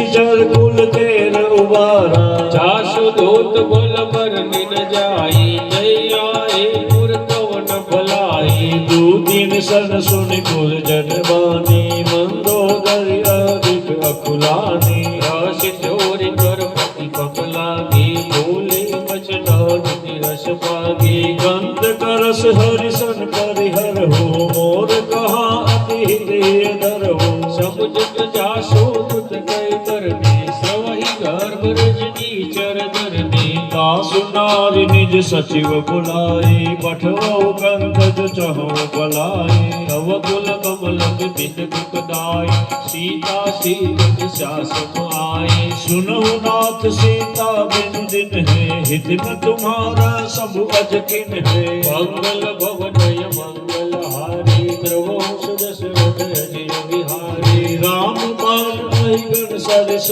जल कुल केर उबारा जासु दूत बोल बर निन जाई जय आए पुर कवन भलाई। दू दिन सन सुन कुल जन बानी मंदोदरी अधिक अकुलानी। रस चोरी कर पति पग लागी बोले बचना निधि रस पागी। गंध करस हरिशन परिहर हो मोर कहा अति हृदय धर हो। सब जग जासु दूत गए करने सवहि गर्भ रजनी चर धरने। दासु नारी निज सचिव बुलाए पठवो कंकज चहो बलाए। तव कुल कमल बिन दुखदाई सीता सीत शासम आए। सुनो नाथ सीता बिन दिन है हित न तुम्हारा सब अजकिन है। मंगल भवनय मंगल हारी द्रवो सुदशरथ अजिर विहारी। राम बाण गण सरस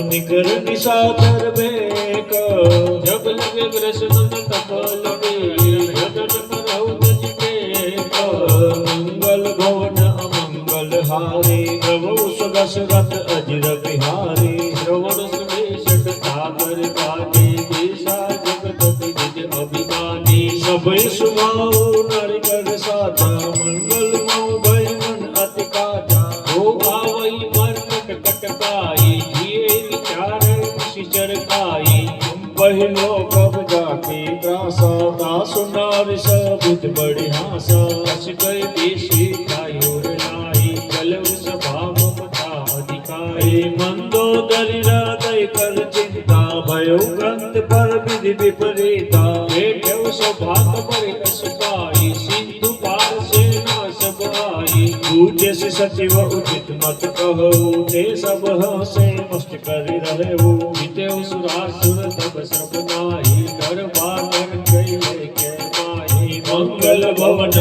निकर निशाचर बेक। जब लगे कृष्ण तप लगे जगन करहु तज टेक। मंगल भवन अमंगल हारी प्रभु सुदशरथ अजिर बिहारी। श्रवण सुमेषट सागर गाने देशा जगत निज अभिमानी। सब सुभाओ नर कर साथा मंगल मऊ भय मन अति काटा। हो आवई मर्कट कटकाई जिए विचार शिचर काई। पहिलो कब जाके प्रासा दासु नारी सबुत बड़ी हासा। कस कर देशी कायोर लाई चल सभा ममता अधिकारी। मंदोदरी हृदय कर चिंता भयो ग्रंथ पर विधि विपरीता। देव सौभाग्य पर कस पाई सिंधु पार से ना सब आई। पूज्य से सचिव उचित मत कहो ते सब से मस्त कर रहे हो। विदेव सुरासुर तब सब नाही दरबार गए के माही। मंगल भवन